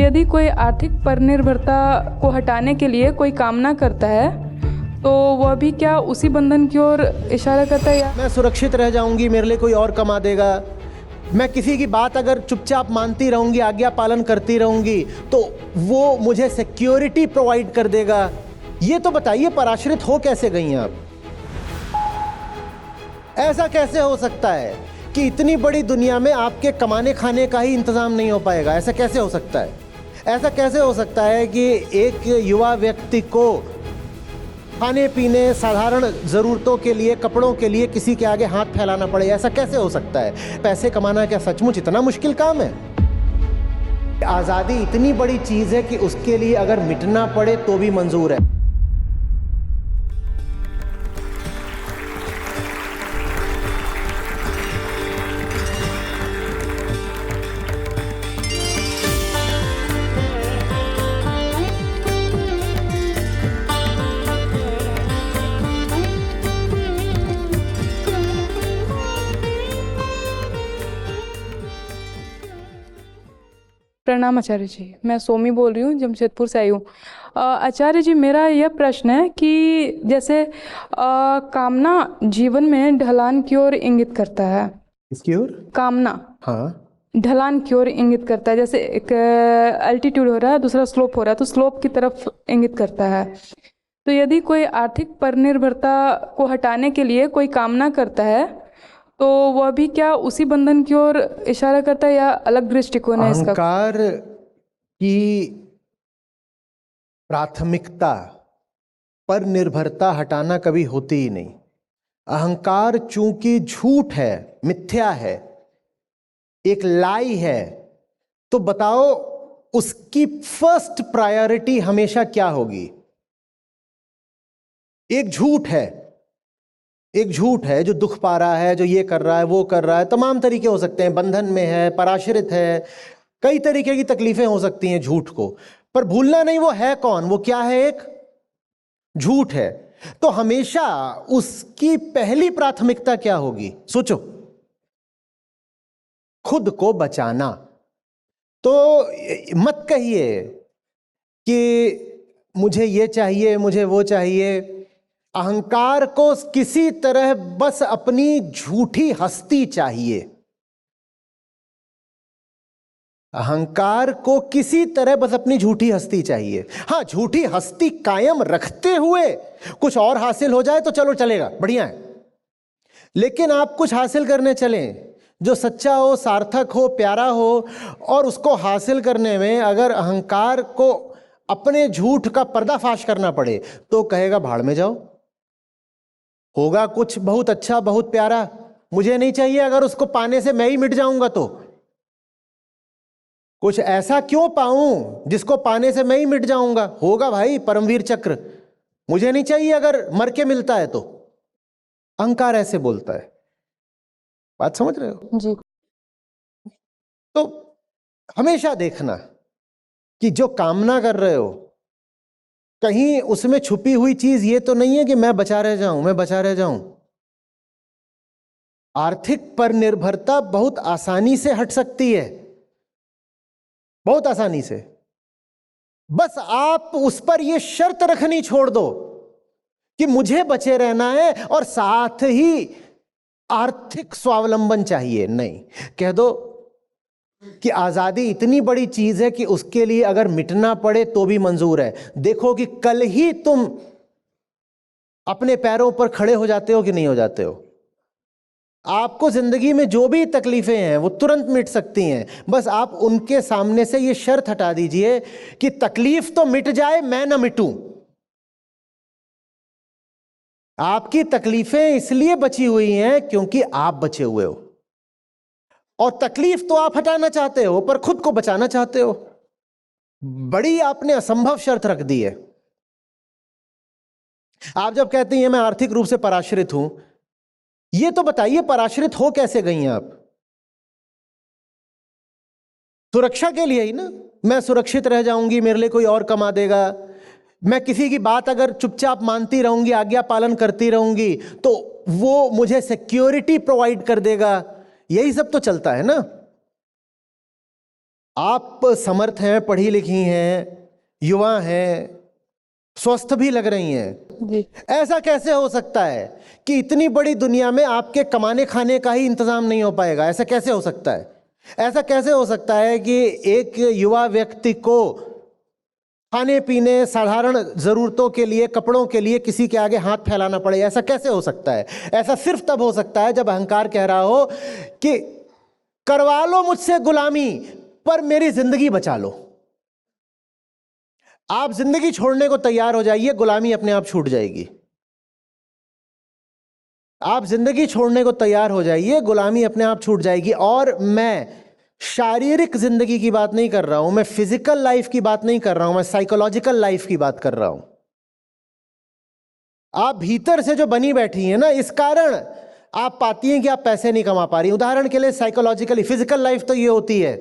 यदि कोई आर्थिक परनिर्भरता को हटाने के लिए कोई कामना करता है तो वह भी क्या उसी बंधन की ओर इशारा करता है या मैं सुरक्षित रह जाऊंगी, मेरे लिए कोई और कमा देगा। मैं किसी की बात अगर चुपचाप मानती रहूंगी, आज्ञा पालन करती रहूंगी, तो वो मुझे सिक्योरिटी प्रोवाइड कर देगा। ये तो बताइए पराश्रित हो कैसे गई हैं आप? ऐसा कैसे हो सकता है कि इतनी बड़ी दुनिया में आपके कमाने खाने का ही इंतजाम नहीं हो पाएगा? ऐसा कैसे हो सकता है? ऐसा कैसे हो सकता है कि एक युवा व्यक्ति को खाने पीने, साधारण ज़रूरतों के लिए, कपड़ों के लिए किसी के आगे हाथ फैलाना पड़े? ऐसा कैसे हो सकता है? पैसे कमाना क्या सचमुच इतना मुश्किल काम है? आज़ादी इतनी बड़ी चीज़ है कि उसके लिए अगर मिटना पड़े तो भी मंजूर है। प्रणाम आचार्य जी, मैं सोमी बोल रही हूँ, जमशेदपुर से आई हूँ। आचार्य जी, मेरा यह प्रश्न है कि जैसे कामना जीवन में ढलान की ओर इंगित करता है। किसकी ओर? कामना हाँ, ढलान की ओर इंगित करता है। जैसे एक अल्टीट्यूड हो रहा है, दूसरा स्लोप हो रहा है, तो स्लोप की तरफ इंगित करता है। तो यदि कोई आर्थिक परनिर्भरता को हटाने के लिए कोई कामना करता है तो वह भी क्या उसी बंधन की ओर इशारा करता है या अलग दृष्टिकोण है इसका? अहंकार की प्राथमिकता पर निर्भरता हटाना कभी होती ही नहीं। अहंकार चूंकि झूठ है, मिथ्या है, एक लाई है, तो बताओ उसकी फर्स्ट प्रायोरिटी हमेशा क्या होगी? एक झूठ है, एक झूठ है जो दुख पा रहा है, जो ये कर रहा है, वो कर रहा है, तमाम तरीके हो सकते हैं, बंधन में है, पराश्रित है, कई तरीके की तकलीफें हो सकती हैं झूठ को। पर भूलना नहीं वो है कौन, वो क्या है? एक झूठ है। तो हमेशा उसकी पहली प्राथमिकता क्या होगी? सोचो, खुद को बचाना। तो मत कहिए कि मुझे ये चाहिए, मुझे वो चाहिए। अहंकार को किसी तरह बस अपनी झूठी हस्ती चाहिए। अहंकार को किसी तरह बस अपनी झूठी हस्ती चाहिए। हाँ, झूठी हस्ती कायम रखते हुए कुछ और हासिल हो जाए तो चलो चलेगा, बढ़िया है। लेकिन आप कुछ हासिल करने चलें जो सच्चा हो, सार्थक हो, प्यारा हो, और उसको हासिल करने में अगर अहंकार को अपने झूठ का पर्दाफाश करना पड़े तो कहेगा भाड़ में जाओ। होगा कुछ बहुत अच्छा, बहुत प्यारा, मुझे नहीं चाहिए, अगर उसको पाने से मैं ही मिट जाऊंगा तो कुछ ऐसा क्यों पाऊं जिसको पाने से मैं ही मिट जाऊंगा? होगा भाई परमवीर चक्र, मुझे नहीं चाहिए अगर मर के मिलता है तो। अहंकार ऐसे बोलता है। बात समझ रहे हो? जी। तो हमेशा देखना कि जो कामना कर रहे हो कहीं उसमें छुपी हुई चीज ये तो नहीं है कि मैं बचा रह जाऊं, मैं बचा रह जाऊं। आर्थिक पर निर्भरता बहुत आसानी से हट सकती है, बहुत आसानी से। बस आप उस पर यह शर्त रखनी छोड़ दो कि मुझे बचे रहना है और साथ ही आर्थिक स्वावलंबन चाहिए। नहीं, कह दो कि आजादी इतनी बड़ी चीज है कि उसके लिए अगर मिटना पड़े तो भी मंजूर है। देखो कि कल ही तुम अपने पैरों पर खड़े हो जाते हो कि नहीं हो जाते हो। आपको जिंदगी में जो भी तकलीफें हैं वो तुरंत मिट सकती हैं, बस आप उनके सामने से ये शर्त हटा दीजिए कि तकलीफ तो मिट जाए, मैं ना मिटूं। आपकी तकलीफें इसलिए बची हुई हैं क्योंकि आप बचे हुए हो, और तकलीफ तो आप हटाना चाहते हो पर खुद को बचाना चाहते हो। बड़ी आपने असंभव शर्त रख दी है। आप जब कहती हैं मैं आर्थिक रूप से पराश्रित हूं, ये तो बताइए पराश्रित हो कैसे गई हैं आप? सुरक्षा के लिए ही ना, मैं सुरक्षित रह जाऊंगी, मेरे लिए कोई और कमा देगा। मैं किसी की बात अगर चुपचाप मानती रहूंगी, आज्ञा पालन करती रहूंगी, तो वो मुझे सिक्योरिटी प्रोवाइड कर देगा। यही सब तो चलता है ना। आप समर्थ हैं, पढ़ी लिखी हैं, युवा हैं, स्वस्थ भी लग रही हैं। जी। ऐसा कैसे हो सकता है कि इतनी बड़ी दुनिया में आपके कमाने खाने का ही इंतजाम नहीं हो पाएगा? ऐसा कैसे हो सकता है? ऐसा कैसे हो सकता है कि एक युवा व्यक्ति को खाने पीने, साधारण जरूरतों के लिए, कपड़ों के लिए किसी के आगे हाथ फैलाना पड़े? ऐसा कैसे हो सकता है? ऐसा सिर्फ तब हो सकता है जब अहंकार कह रहा हो कि करवा लो मुझसे गुलामी, पर मेरी जिंदगी बचा लो। आप जिंदगी छोड़ने को तैयार हो जाइए, गुलामी अपने आप छूट जाएगी। आप जिंदगी छोड़ने को तैयार हो जाइए, गुलामी अपने आप छूट जाएगी। और मैं शारीरिक जिंदगी की बात नहीं कर रहा हूं, मैं फिजिकल लाइफ की बात नहीं कर रहा हूं, मैं साइकोलॉजिकल लाइफ की बात कर रहा हूं। आप भीतर से जो बनी बैठी हैं ना, इस कारण आप पाती हैं कि आप पैसे नहीं कमा पा रही। उदाहरण के लिए साइकोलॉजिकली, फिजिकल लाइफ तो ये होती है,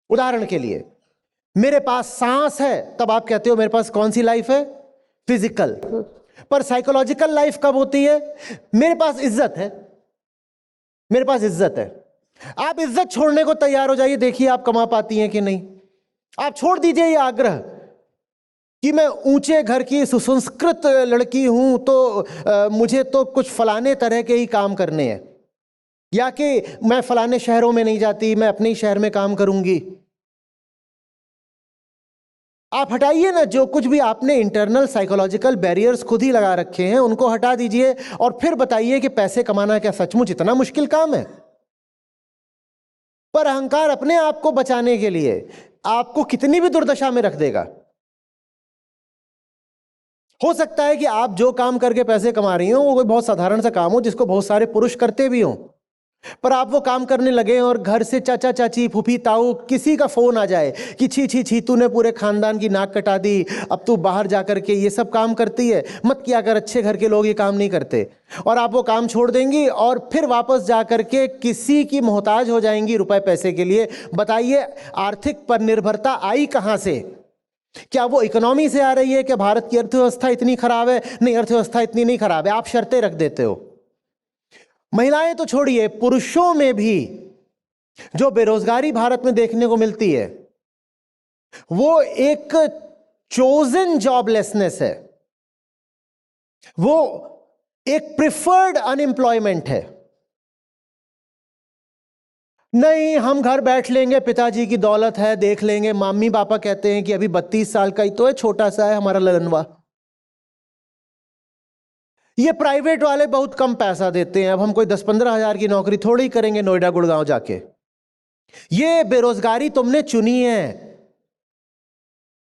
उदाहरण के लिए मेरे पास सांस है, तब आप कहते हो मेरे पास कौन सी लाइफ है? फिजिकल। पर साइकोलॉजिकल लाइफ कब होती है? मेरे पास इज्जत है, मेरे पास इज्जत है। आप इज्जत छोड़ने को तैयार हो जाइए, देखिए आप कमा पाती हैं कि नहीं। आप छोड़ दीजिए ये आग्रह कि मैं ऊंचे घर की सुसंस्कृत लड़की हूं तो मुझे तो कुछ फलाने तरह के ही काम करने हैं, या कि मैं फलाने शहरों में नहीं जाती, मैं अपने ही शहर में काम करूंगी। आप हटाइए ना जो कुछ भी आपने इंटरनल साइकोलॉजिकल बैरियर्स खुद ही लगा रखे हैं, उनको हटा दीजिए और फिर बताइए कि पैसे कमाना क्या सचमुच इतना मुश्किल काम है? पर अहंकार अपने आप को बचाने के लिए आपको कितनी भी दुर्दशा में रख देगा। हो सकता है कि आप जो काम करके पैसे कमा रही हो वो कोई बहुत साधारण सा काम हो जिसको बहुत सारे पुरुष करते भी हों, पर आप वो काम करने लगे और घर से चाचा चाची, फूफी ताऊ, किसी का फोन आ जाए कि छी छी छी तूने पूरे खानदान की नाक कटा दी, अब तू बाहर जाकर के ये सब काम करती है, मत किया कर, अच्छे घर के लोग ये काम नहीं करते। और आप वो काम छोड़ देंगी और फिर वापस जाकर के किसी की मोहताज हो जाएंगी रुपए पैसे के लिए। बताइए आर्थिक पर निर्भरता आई कहां से? क्या वो इकोनॉमी से आ रही है? क्या भारत की अर्थव्यवस्था इतनी खराब है? नहीं, अर्थव्यवस्था इतनी नहीं खराब है, आप शर्तें रख देते हो। महिलाएं तो छोड़िए, पुरुषों में भी जो बेरोजगारी भारत में देखने को मिलती है वो एक चोजन जॉबलेसनेस है, वो एक प्रिफर्ड अनएम्प्लॉयमेंट है। नहीं, हम घर बैठ लेंगे, पिताजी की दौलत है, देख लेंगे। मम्मी पापा कहते हैं कि अभी 32 साल का ही तो है, छोटा सा है हमारा ललनवा। ये प्राइवेट वाले बहुत कम पैसा देते हैं, अब हम कोई 10-15 हजार की नौकरी थोड़ी ही करेंगे नोएडा गुड़गांव जाके। ये बेरोजगारी तुमने चुनी है,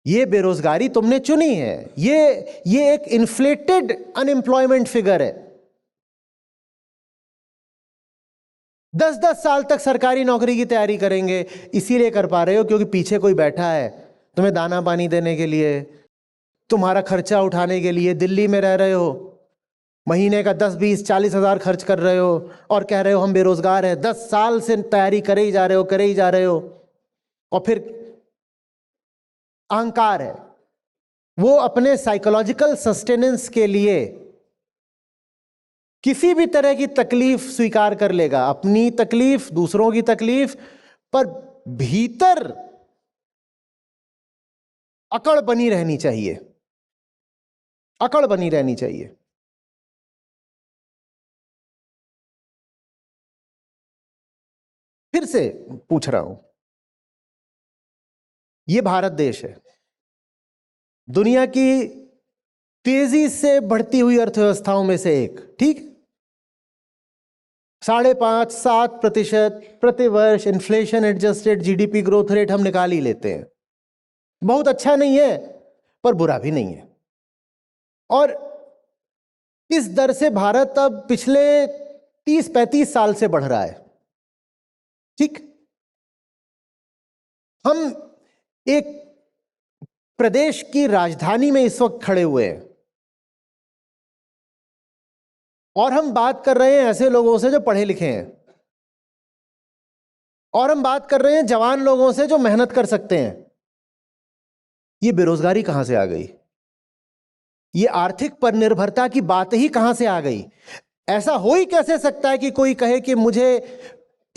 ये बेरोजगारी तुमने चुनी है, ये एक इन्फ्लेटेड अनएम्प्लॉयमेंट फिगर है। 10-10 साल तक सरकारी नौकरी की तैयारी करेंगे, इसीलिए कर पा रहे हो क्योंकि पीछे कोई बैठा है तुम्हें दाना पानी देने के लिए, तुम्हारा खर्चा उठाने के लिए। दिल्ली में रह रहे हो, महीने का 10-20-40 हजार खर्च कर रहे हो और कह रहे हो हम बेरोजगार हैं। 10 साल से तैयारी करे ही जा रहे हो, करे ही जा रहे हो। और फिर अहंकार है, वो अपने साइकोलॉजिकल सस्टेनेंस के लिए किसी भी तरह की तकलीफ स्वीकार कर लेगा, अपनी तकलीफ, दूसरों की तकलीफ, पर भीतर अकड़ बनी रहनी चाहिए, अकड़ बनी रहनी चाहिए। फिर से पूछ रहा हूं, यह भारत देश है, दुनिया की तेजी से बढ़ती हुई अर्थव्यवस्थाओं में से एक, ठीक? 5.5-7% प्रतिवर्ष inflation adjusted GDP growth rate हम निकाल ही लेते हैं। बहुत अच्छा नहीं है पर बुरा भी नहीं है। और इस दर से भारत अब पिछले 30-35 साल से बढ़ रहा है, ठीक? हम एक प्रदेश की राजधानी में इस वक्त खड़े हुए हैं और हम बात कर रहे हैं ऐसे लोगों से जो पढ़े लिखे हैं, और हम बात कर रहे हैं जवान लोगों से जो मेहनत कर सकते हैं। ये बेरोजगारी कहां से आ गई? ये आर्थिक पर निर्भरता की बात ही कहां से आ गई? ऐसा हो ही कैसे सकता है कि कोई कहे कि मुझे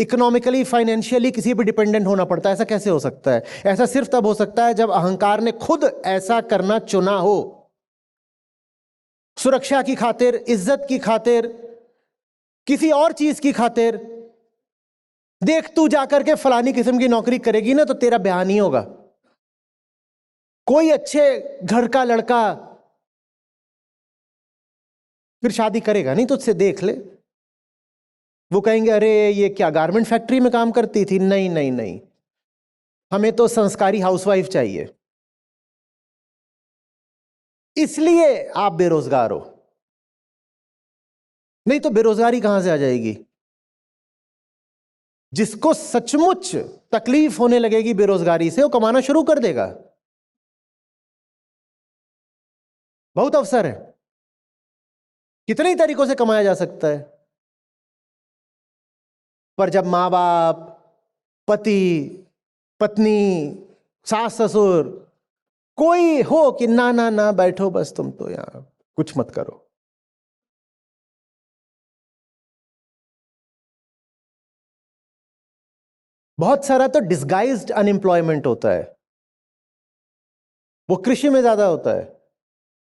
इकोनॉमिकली, फाइनेंशियली किसी पर डिपेंडेंट होना पड़ता है। ऐसा कैसे हो सकता है? ऐसा सिर्फ तब हो सकता है जब अहंकार ने खुद ऐसा करना चुना हो, सुरक्षा की खातिर, इज्जत की खातिर, किसी और चीज की खातिर। देख, तू जाकर के फलानी किस्म की नौकरी करेगी ना तो तेरा ब्याह नहीं होगा। कोई अच्छे घर का लड़का फिर शादी करेगा नहीं, तुझसे देख ले। वो कहेंगे अरे ये क्या गारमेंट फैक्ट्री में काम करती थी? नहीं नहीं नहीं, हमें तो संस्कारी हाउसवाइफ चाहिए। इसलिए आप बेरोजगार हो। नहीं तो बेरोजगारी कहां से आ जाएगी? जिसको सचमुच तकलीफ होने लगेगी बेरोजगारी से, वो कमाना शुरू कर देगा। बहुत अवसर है, कितने ही तरीकों से कमाया जा सकता है। पर जब माँ बाप, पति, पत्नी, सास ससुर कोई हो कि ना ना ना बैठो बस, तुम तो यहां कुछ मत करो, बहुत सारा तो डिस्गाइज्ड अनएम्प्लॉयमेंट होता है। वो कृषि में ज्यादा होता है।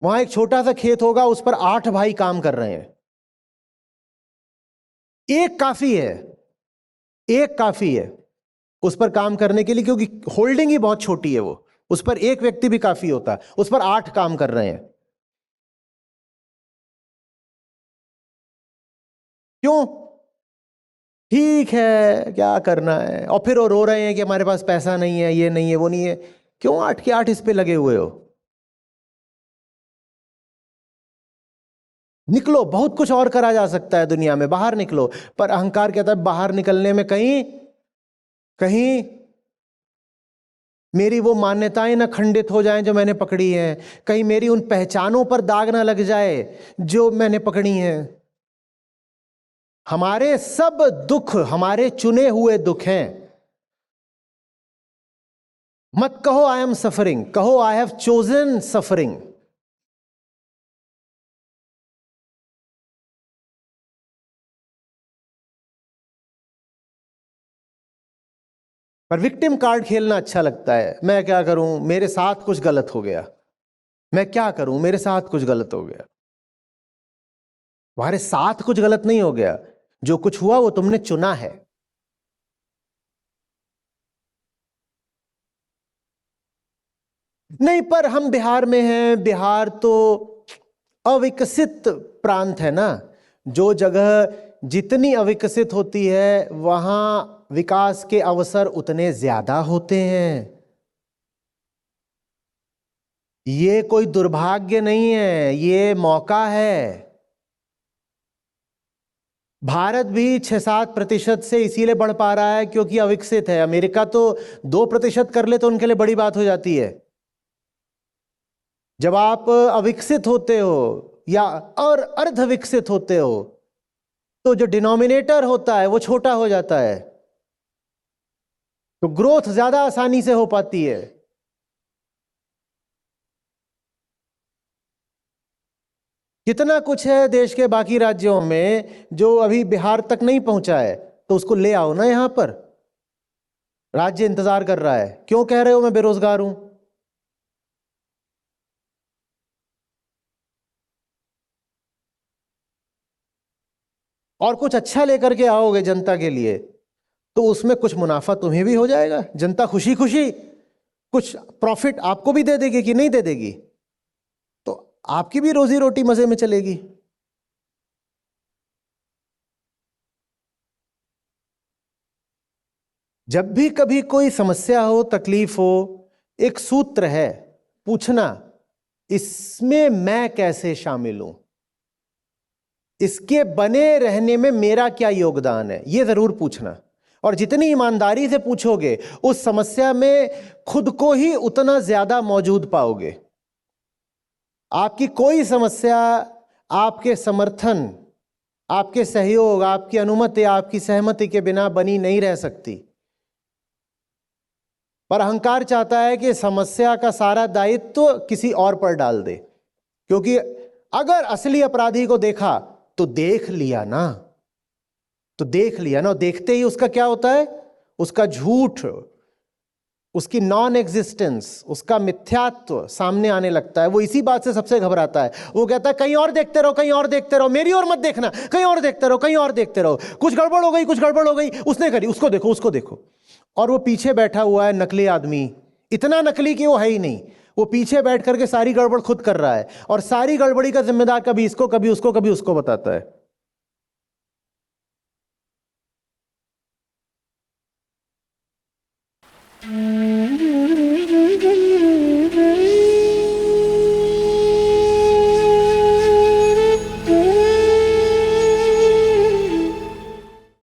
वहां एक छोटा सा खेत होगा, उस पर 8 भाई काम कर रहे हैं। एक काफी है, एक काफी है उस पर काम करने के लिए, क्योंकि होल्डिंग ही बहुत छोटी है। वो उस पर एक व्यक्ति भी काफी होता है, उस पर 8 काम कर रहे हैं। क्यों? ठीक है, क्या करना है। और फिर वो रो रहे हैं कि हमारे पास पैसा नहीं है, ये नहीं है, वो नहीं है। क्यों 8 के 8 इस पे लगे हुए हो? निकलो, बहुत कुछ और करा जा सकता है दुनिया में, बाहर निकलो। पर अहंकार कहता है बाहर निकलने में कहीं कहीं मेरी वो मान्यताएं ना खंडित हो जाएं जो मैंने पकड़ी हैं, कहीं मेरी उन पहचानों पर दाग ना लग जाए जो मैंने पकड़ी हैं। हमारे सब दुख हमारे चुने हुए दुख हैं। मत कहो आई एम सफरिंग, कहो आई हैव चोजन सफरिंग। पर विक्टिम कार्ड खेलना अच्छा लगता है। मैं क्या करूं, मेरे साथ कुछ गलत हो गया, मैं क्या करूं, मेरे साथ कुछ गलत हो गया। तुम्हारे साथ कुछ गलत नहीं हो गया, जो कुछ हुआ वो तुमने चुना है। नहीं, पर हम बिहार में हैं, बिहार तो अविकसित प्रांत है ना। जो जगह जितनी अविकसित होती है वहां विकास के अवसर उतने ज्यादा होते हैं। ये कोई दुर्भाग्य नहीं है, ये मौका है। भारत भी 6-7% से इसीलिए बढ़ पा रहा है क्योंकि अविकसित है। अमेरिका तो 2% कर ले तो उनके लिए बड़ी बात हो जाती है। जब आप अविकसित होते हो या और अर्ध विकसित होते हो तो जो डिनोमिनेटर होता है वो छोटा हो जाता है, तो ग्रोथ ज्यादा आसानी से हो पाती है। कितना कुछ है देश के बाकी राज्यों में जो अभी बिहार तक नहीं पहुंचा है, तो उसको ले आओ ना यहां पर। राज्य इंतजार कर रहा है। क्यों कह रहे हो मैं बेरोजगार हूं? और कुछ अच्छा लेकर के आओगे जनता के लिए तो उसमें कुछ मुनाफा तुम्हें भी हो जाएगा। जनता खुशी खुशी कुछ प्रॉफिट आपको भी दे देगी कि नहीं दे देगी? तो आपकी भी रोजी रोटी मजे में चलेगी। जब भी कभी कोई समस्या हो, तकलीफ हो, एक सूत्र है पूछना, इसमें मैं कैसे शामिल हूं, इसके बने रहने में मेरा क्या योगदान है, यह जरूर पूछना। और जितनी ईमानदारी से पूछोगे उस समस्या में खुद को ही उतना ज्यादा मौजूद पाओगे। आपकी कोई समस्या आपके समर्थन, आपके सहयोग, आपकी अनुमति, आपकी सहमति के बिना बनी नहीं रह सकती। पर अहंकार चाहता है कि समस्या का सारा दायित्व तो किसी और पर डाल दे, क्योंकि अगर असली अपराधी को देखा तो देख लिया ना, तो देख लिया ना, देखते ही उसका क्या होता है, उसका झूठ, उसकी नॉन एग्जिस्टेंस, उसका मिथ्यात्व सामने आने लगता है। वो इसी बात से सबसे घबराता है। वो कहता है कहीं और देखते रहो, कहीं और देखते रहो, मेरी ओर मत देखना, कहीं और देखते रहो, कहीं और देखते रहो, कुछ गड़बड़ हो गई, कुछ गड़बड़ हो गई, उसने करी, उसको देखो, उसको देखो। और वो पीछे बैठा हुआ है नकली आदमी, इतना नकली कि वो है ही नहीं। वो पीछे बैठ करके सारी गड़बड़ खुद कर रहा है, और सारी गड़बड़ी का जिम्मेदार कभी इसको, कभी उसको, कभी उसको बताता है।